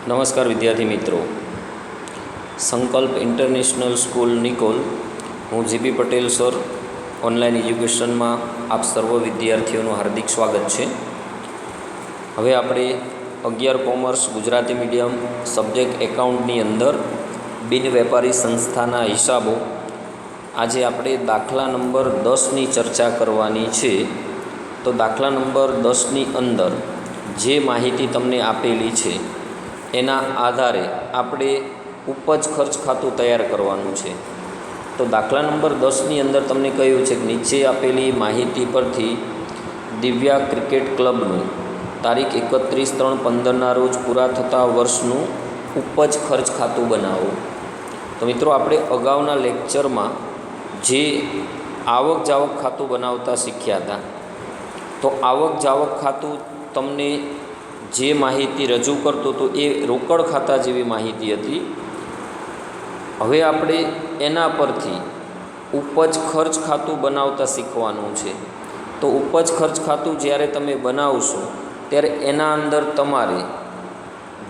નમસ્કાર વિદ્યાર્થી મિત્રો, સંકલ્પ ઇન્ટરનેશનલ સ્કૂલ નિકોલ, હું જીબી પટેલ સર ઓનલાઈન એજ્યુકેશનમાં આપ સર્વ વિદ્યાર્થીઓનું હાર્દિક સ્વાગત છે. હવે આપણે 11 કોમર્સ ગુજરાતી મીડિયમ સબ્જેક્ટ એકાઉન્ટની અંદર બિન વેપારી સંસ્થાના હિસાબો આજે આપણે દાખલા નંબર 10ની ચર્ચા કરવાની છે. તો દાખલા નંબર 10ની અંદર જે માહિતી તમને આપેલી છે એના આધારે આપણે ઉપજ ખર્ચ ખાતું તૈયાર કરવાનું છે. તો દાખલા નંબર 10ની અંદર તમને કહ્યું છે કે નીચે આપેલી માહિતી પરથી દિવ્યા ક્રિકેટ ક્લબનું તારીખ 31/3/15ના રોજ પૂરા થતા વર્ષનું ઉપજ ખર્ચ ખાતું બનાવો. તો મિત્રો, આપણે અગાઉના લેક્ચરમાં જે આવક જાવક ખાતું બનાવતા શીખ્યા હતા, તો આવક જાવક ખાતું તમને જે માહિતી રજૂ કરતો હતો એ રોકડ ખાતા જેવી માહિતી હતી. હવે આપણે એના પરથી ઉપજ ખર્ચ ખાતું બનાવતા શીખવાનું છે. તો ઉપજ ખર્ચ ખાતું જ્યારે તમે બનાવશો ત્યારે એના અંદર તમારે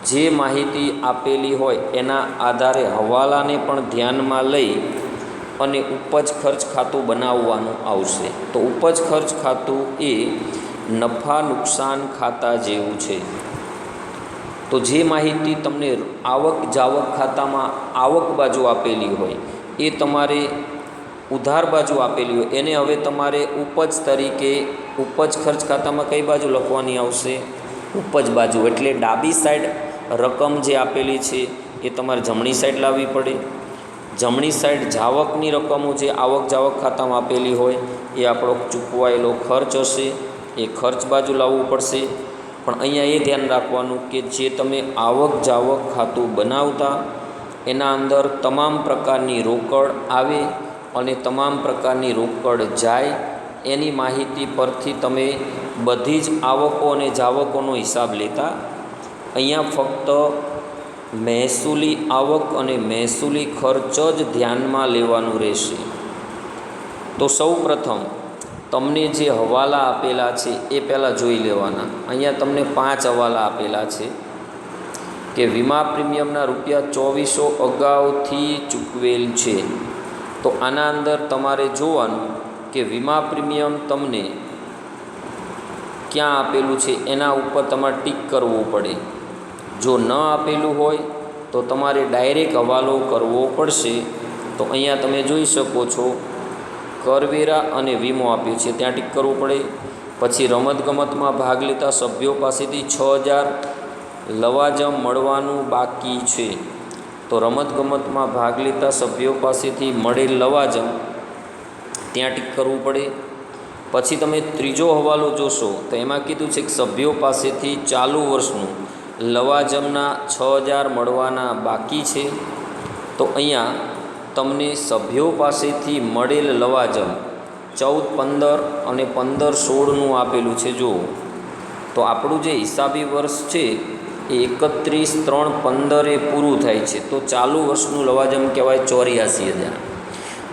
જે માહિતી આપેલી હોય એના આધારે હવાલાને પણ ધ્યાનમાં લઈ અને ઉપજ ખર્ચ ખાતું બનાવવાનું આવશે. તો ઉપજ ખર્ચ ખાતું એ નફા નુકસાન ખાતા જેવું છે. તો જે માહિતી તમને આવક જાવક ખાતામાં આવક બાજુ આપેલી હોય એ તમારે ઉધાર બાજુ આપેલી હોય એને હવે તમારે ઉપજ તરીકે ઉપજ ખર્ચ ખાતામાં કઈ બાજુ લખવાની આવશે? ઉપજ બાજુ. એટલે ડાબી સાઈડ રકમ જે આપેલી છે એ તમારે જમણી સાઈડ લાવવી પડે. જમણી સાઈડ જાવકની રકમો જે આવક જાવક ખાતામાં આપેલી હોય એ આપણો ચૂકવાયેલો ખર્ચ હશે, એ ખર્ચ બાજુ લાવવું પડશે. પણ અહીંયા એ ધ્યાન રાખવાનું કે જે તમે આવક જાવક ખાતું બનાવતા એના અંદર તમામ પ્રકારની રોકડ આવે અને તમામ પ્રકારની રોકડ જાય એની માહિતી પરથી તમે બધી જ આવકો અને જાવકોનો હિસાબ લેતા. અહીંયા ફક્ત મહેસૂલી આવક અને મહેસૂલી ખર્ચ જ ધ્યાનમાં લેવાનું રહેશે. તો સૌ પ્રથમ તમને જે હવાલા આપેલા છે એ પહેલાં જોઈ લેવાના. અહીંયા તમને 5 હવાલા આપેલા છે કે વીમા પ્રીમિયમના ₹2400 અગાઉથી ચૂકવેલ છે. તો આના અંદર તમારે જોવાનું કે વીમા પ્રીમિયમ તમને ક્યાં આપેલું છે એના ઉપર તમારે ટીક કરવું પડે. જો ન આપેલું હોય તો તમારે ડાયરેક્ટ હવાલો કરવો પડશે. તો અહીંયા તમે જોઈ શકો છો કરવેરા અને વીમો આપ્યો છે, ત્યાં ટીક કરવું પડે. પછી રમતગમતમાં ભાગ લેતા સભ્યો પાસેથી 6000 લવાજમ મળવાનું બાકી છે. તો રમતગમતમાં ભાગ લેતા સભ્યો પાસેથી મળેલ લવાજમ ત્યાં ટીક કરવું પડે. પછી તમે ત્રીજો હવાલો જોશો તો એમાં કીધું છે કે સભ્યો પાસેથી ચાલુ વર્ષનું લવાજમના 6000 મળવાના બાકી છે. તો અહીંયા તમને સભ્યો પાસેથી મળેલ લવાજમ 14/15 અને 15/16નું આપેલું છે. જુઓ, તો આપણું જે હિસાબી વર્ષ છે એ 31/3/15 પૂરું થાય છે. તો ચાલુ વર્ષનું લવાજમ કહેવાય 84,000.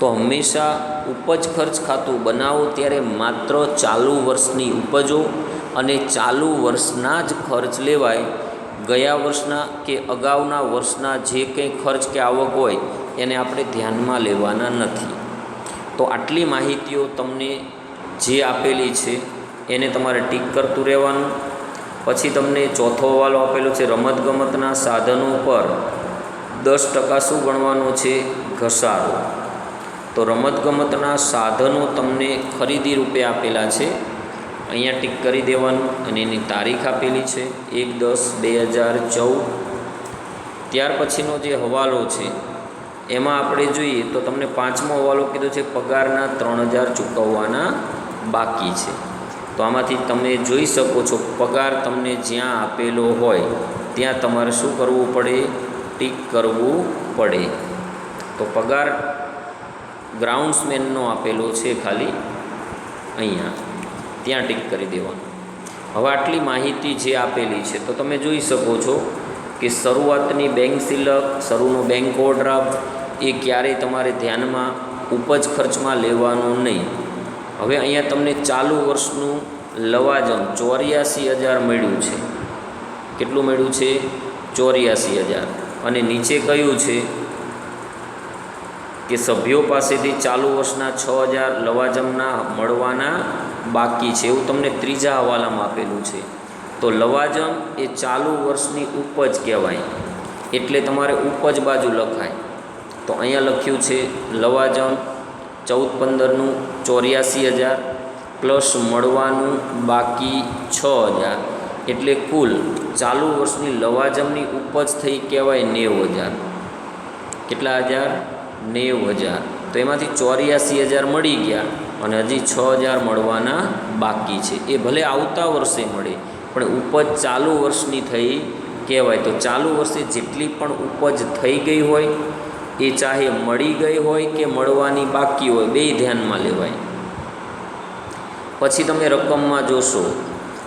તો હંમેશા ઉપજ ખર્ચ ખાતું બનાવો ત્યારે માત્ર ચાલુ વર્ષની ઉપજો અને ચાલુ વર્ષના જ ખર્ચ લેવાય. ગયા વર્ષના કે અગાઉના વર્ષના જે કંઈ ખર્ચ કે આવક હોય એને આપણે ધ્યાનમાં લેવાના નથી. તો આટલી માહિતીઓ તમને જે આપેલી છે એને તમારે ટીક કરતું રહેવાનું. પછી તમને ચોથો હવાલો આપેલો છે રમતગમતના સાધનો પર 10% શું ગણવાનો છે? ઘસારો. તો રમતગમતના સાધનો તમને ખરીદી રૂપે આપેલા છે, અહીંયા ટીક કરી દેવાનું અને એની તારીખ આપેલી છે 1/10/2014. ત્યાર પછીનો જે હવાલો છે એમાં આપણે જોઈએ તો તમને 5મો હવાલો કીધો છે પગારના 3000 ચૂકવવાના બાકી છે. તો આમાંથી તમે જોઈ શકો છો પગાર તમને જ્યાં આપેલો હોય ત્યાં તમારે શું કરવું પડે? ટીક કરવું પડે. તો પગાર ગ્રાઉન્ડ્સમેનનો આપેલો છે ખાલી અહીંયા, ત્યાં ટીક કરી દેવાનું. હવે આટલી માહિતી જે આપેલી છે તો તમે જોઈ શકો છો કે શરૂઆતની બેંક સિલક, શરૂનો બેંક ઓવરડ્રાફ્ટ એ ક્યારેય તમારે ધ્યાનમાં ઉપજ ખર્ચમાં લેવાનું નહીં. હવે અહીંયા તમને ચાલુ વર્ષનું લવાજમ 84,000 મળ્યું છે. કેટલું મળ્યું છે? 84,000 અને નીચે કયું છે કે સભ્યો પાસેથી ચાલુ વર્ષના 6,000 લવાજમના મળવાના બાકી છે, એવું તમને ત્રીજા હવાલામાં આપેલું છે. તો લવાજમ એ ચાલુ વર્ષની ઉપજ કહેવાય, એટલે તમારે ઉપજ બાજુ લખાય. તો અહીંયા લખ્યું છે લવાજમ 14/15નું 84,000 પ્લસ મળવાનું બાકી 6,000, એટલે કુલ ચાલુ વર્ષની લવાજમની ઉપજ થઈ કહેવાય 90,000. કેટલા હજાર? 90,000. તો એમાંથી 84,000 મળી ગયા અને હજી 6,000 મળવાના બાકી છે. એ ભલે આવતા વર્ષે મળે પણ ઉપજ ચાલુ વર્ષની થઈ કહેવાય. તો ચાલુ વર્ષે જેટલી પણ ઉપજ થઈ ગઈ હોય એ ચાહે મળી ગઈ હોય કે મળવાની બાકી હોય, બેય ધ્યાનમાં લેવાય. પછી તમે રકમમાં જોશો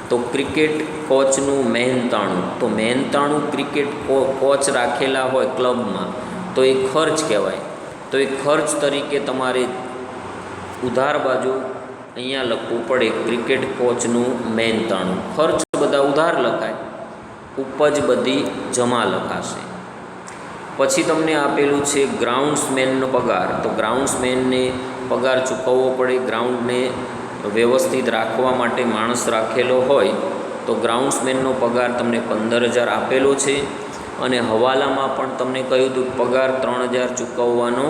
તો ક્રિકેટ કોચનું મહેનતાણું, તો મહેનતાણું ક્રિકેટ કોચ રાખેલા હોય ક્લબમાં તો એ ખર્ચ કહેવાય. તો એ ખર્ચ તરીકે તમારે ઉધાર બાજુ અહીંયા લખવું પડે ક્રિકેટ કોચનું મહેનતાણું. ખર્ચ બધા ઉધાર લખાય, ઉપજ બધી જમા લખાશે. પછી તમને આપેલું છે ગ્રાઉન્ડ્સમેનનો પગાર. તો ગ્રાઉન્ડ્સમેનને પગાર ચૂકવવો પડે. ગ્રાઉન્ડને વ્યવસ્થિત રાખવા માટે માણસ રાખેલો હોય તો ગ્રાઉન્ડ્સમેનનો પગાર તમને 15,000 આપેલો છે. અને હવાલામાં પણ તમને કહ્યું હતું પગાર 3,000 ચૂકવવાનો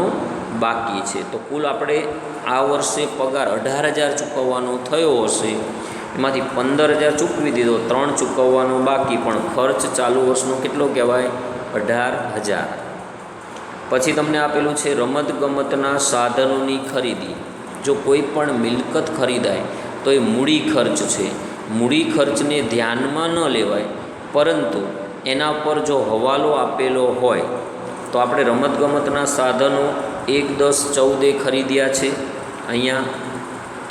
બાકી છે. તો કુલ આપણે આ વર્ષે પગાર 18,000 ચૂકવવાનો થયો હશે, એમાંથી 15,000 ચૂકવી દીધો, 3 ચૂકવવાનો બાકી, પણ ખર્ચ ચાલુ વર્ષનો કેટલો કહેવાય? 18,000. પછી તમને આપેલું છે રમતગમતના સાધનોની ખરીદી. જો કોઈ પણ મિલકત ખરીદાય તો એ મૂડી ખર્ચ છે. મૂડી ખર્ચને ધ્યાનમાં ન લેવાય, પરંતુ એના પર જો હવાલો આપેલો હોય તો આપણે રમતગમતના સાધનો 1,10,14 ખરીદ્યા છે, અહીંયા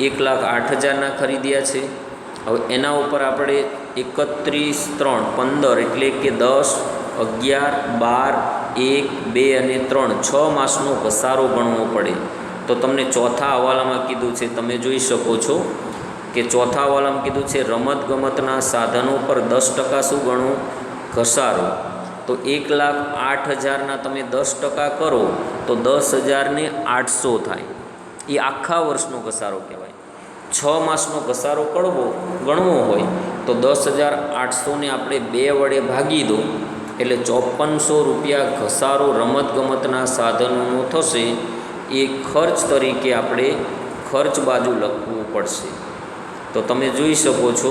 1,08,000ના ખરીદ્યા છે. હવે એના ઉપર આપણે 31/3/15 એટલે કે 10, 11, 12, 1, 2 અને 3 6 માસનો ઘસારો ગણવો પડે. તો તમને ચોથા હવાલામાં કીધું છે, તમે જોઈ શકો છો કે ચોથા હવાલામાં કીધું છે રમતગમતના સાધનો પર 10% શું ગણવું? ઘસારો. તો 1,08,000ના તમે 10% કરો તો 10,800 થાય. એ આખા વર્ષનો ઘસારો કહેવાય. 6 માસનો ઘસારો ગણવો હોય તો 10,800ને આપણે 2 વડે ભાગી દો એટલે 5,400 રૂપિયા ઘસારો રમતગમતના સાધનોનો થશે. એ ખર્ચ તરીકે આપણે ખર્ચ બાજુ લખવું પડશે. તો તમે જોઈ શકો છો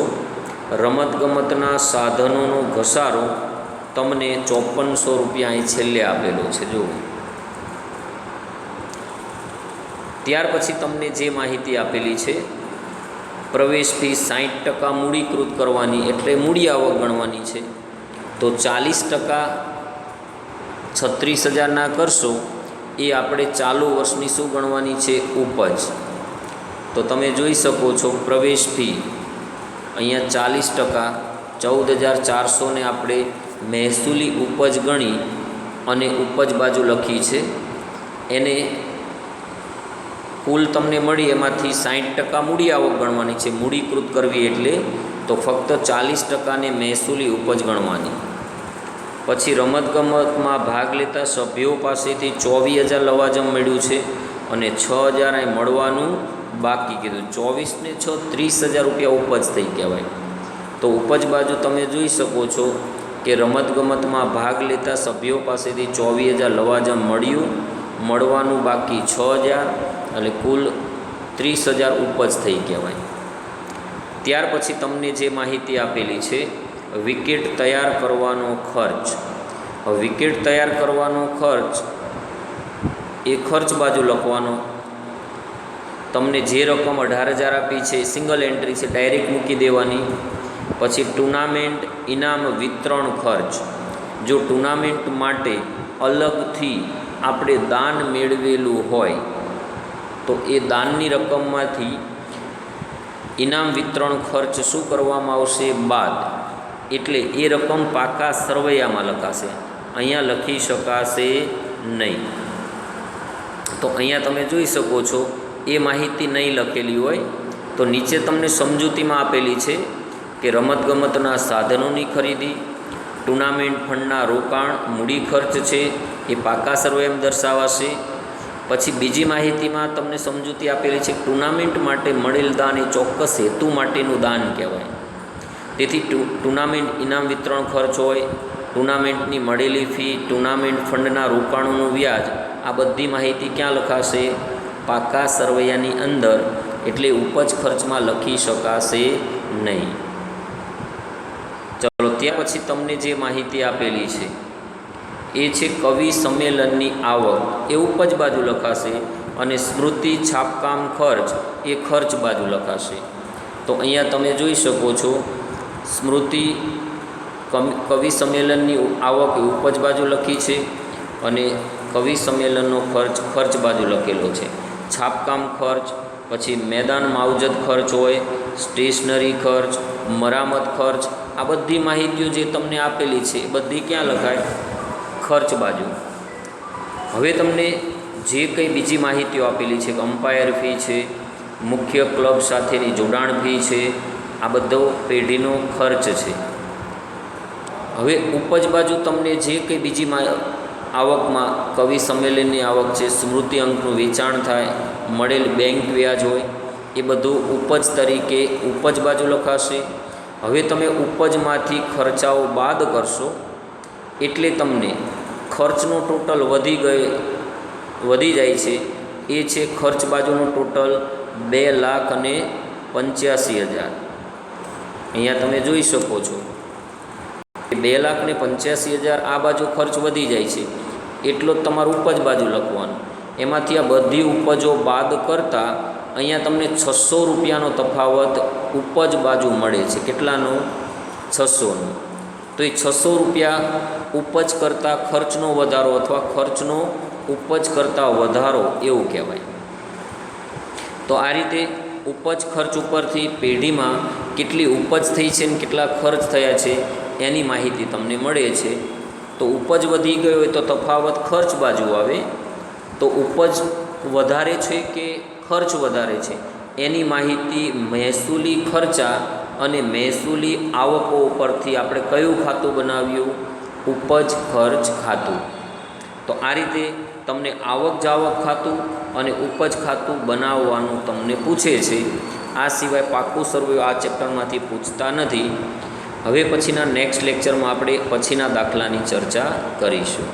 રમતગમતના સાધનોનો ઘસારો તમને 5,400 રૂપિયા અહીં છેલ્લે આપેલો છે. જુઓ, ત્યાર પછી તમને જે માહિતી આપેલી છે, પ્રવેશ ફી 60% મૂડીકૃત કરવાની એટલે મૂડી આવક ગણવાની છે. તો 40% 36,000ના કરશો એ આપણે ચાલુ વર્ષની શું ગણવાની છે? ઉપજ. તો તમે જોઈ શકો છો પ્રવેશ ફી અહીંયા 40% 14,400ને આપણે મહેસૂલી ઉપજ ગણી અને ઉપજ બાજુ લખી છે. એને કુલ તમને મળી એમાંથી 60% મૂડી આવક ગણવાની છે. મૂડીકૃત કરવી એટલે તો ફક્ત 40%ને મહેસૂલી ઉપજ ગણવાની. પછી રમતગમતમાં ભાગ લેતા સભ્યો પાસેથી 24,000 લવાજમ મળ્યું છે અને 6,000 અહીં મળવાનું બાકી કીધું. 24 ને 6 30,000 રૂપિયા ઉપજ થઈ કહેવાય. તો ઉપજ બાજુ તમે જોઈ શકો છો કે રમતગમતમાં ભાગ લેતા સભ્યો પાસેથી 24,000 લવાજમ મળ્યું, મળવાનું બાકી 6,000 એટલે કુલ 30,000 ઉપજ થઈ કહેવાય. ત્યાર પછી તમને જે માહિતી આપેલી છે વિકેટ તૈયાર કરવાનો ખર્ચ. હવે વિકેટ તૈયાર કરવાનો ખર્ચ એ ખર્ચ બાજુ લખવાનો. તમને જે રકમ 18,000 આપી છે સિંગલ એન્ટ્રી છે, ડાયરેક્ટ મૂકી દેવાની. પછી ટુર્નામેન્ટ ઇનામ વિતરણ ખર્ચ. જો ટુર્નામેન્ટ માટે અલગથી આપણે દાન મેળવેલું હોય તો એ દાનની રકમમાંથી ઇનામ વિતરણ ખર્ચ શું કરવામાં આવશે? બાદ. એટલે એ રકમ પાકા સરવૈયામાં લખાશે, અહીંયા લખી શકાશે નહીં. તો અહીંયા તમે જોઈ શકો છો એ માહિતી નહીં લખેલી હોય તો નીચે તમને સમજૂતીમાં આપેલી છે કે રમતગમતના સાધનોની ખરીદી, ટુર્નામેન્ટ ફંડના રોકાણ મૂડી ખર્ચ છે એ પાકા સરવૈયામાં દર્શાવાશે. પછી બીજી માહિતીમાં તમને સમજૂતી આપેલી છે, ટુર્નામેન્ટ માટે મળેલ દાન એ ચોક્કસ હેતુ માટેનું દાન કહેવાય. તેથી ટુર્નામેન્ટ ઇનામ વિતરણ ખર્ચ હોય, ટુર્નામેન્ટની મળેલી ફી, ટુર્નામેન્ટ ફંડના રોકાણોનું વ્યાજ, આ બધી માહિતી ક્યાં લખાશે? પાકા સરવૈયાની અંદર, એટલે ઉપજ ખર્ચમાં લખી શકાશે નહીં. ચલો, ત્યાં પછી તમને જે માહિતી આપેલી છે એ છે કવિ સંમેલનની આવક, એ ઉપજ બાજુ લખાશે, અને સ્મૃતિ છાપકામ ખર્ચ એ ખર્ચ બાજુ લખાશે. તો અહીંયા તમે જોઈ શકો છો, સ્મૃતિ કવિ સંમેલનની આવક એ ઉપજ બાજુ લખી છે, અને કવિ સંમેલનનો ખર્ચ ખર્ચ બાજુ લખેલો છે. છાપકામ ખર્ચ, પછી મેદાન માવજત ખર્ચ હોય, સ્ટેશનરી ખર્ચ, મરામત ખર્ચ, આ બધી માહિતીઓ જે તમને આપેલી છે એ બધી ક્યાં લખાય? ખર્ચ બાજુ. હવે તમને જે કંઈ બીજી માહિતીઓ આપેલી છે, અમ્પાયર ફી છે, મુખ્ય ક્લબ સાથેની જોડાણ ફી છે, આ બધો પેઢીનો ખર્ચ છે. હવે ઉપજ બાજુ તમને જે કંઈ બીજી આવકમાં કવિ સંમેલનની આવક છે, સ્મૃતિ અંકનું વેચાણ થાય, મળેલ બેંક વ્યાજ હોય, એ બધું ઉપજ તરીકે ઉપજ બાજુ લખાશે. હવે તમે ઉપજમાંથી ખર્ચાઓ બાદ કરશો એટલે તમને ખર્ચનો ટોટલ વધી જાય છે. એ છે ખર્ચ બાજુનું ટોટલ 2,85,000. અહીંયા તમે જોઈ શકો છો કે 2,85,000 આ બાજુ ખર્ચ વધી જાય છે, એટલો જ તમારું ઉપજ બાજુ લખવાનું. એમાંથી આ બધી ઉપજો બાદ કરતાં અહીંયા તમને 600 રૂપિયાનો તફાવત ઉપજ બાજુ મળે છે. કેટલાનો? 600નો. તો એ 600 રૂપિયા ઉપજ કરતાં ખર્ચનો વધારો, અથવા ખર્ચનો ઉપજ કરતાં વધારો એવું કહેવાય. તો આ રીતે ઉપજ ખર્ચ ઉપરથી પેઢીમાં કેટલી ઉપજ થઈ છે ને કેટલા ખર્ચ થયા છે એની માહિતી તમને મળે છે. તો ઉપજ વધી ગયો હોય તો તફાવત ખર્ચ બાજુ આવે. તો ઉપજ વધારે છે કે ખર્ચ વધારે છે એની માહિતી મહેસૂલી ખર્ચા અને મહેસૂલી આવકો ઉપરથી આપણે કયું ખાતું બનાવ્યું? ઉપજ ખર્ચ ખાતું. તો આ રીતે તમને આવક જાવક ખાતું અને ઉપજ ખાતું બનાવવાનું તમને પૂછે છે. આ સિવાય પાકું સરવૈયું આ ચેપ્ટરમાંથી પૂછતા નથી. હવે પછીના નેક્સ્ટ લેક્ચરમાં આપણે પછીના દાખલાની ચર્ચા કરીશું.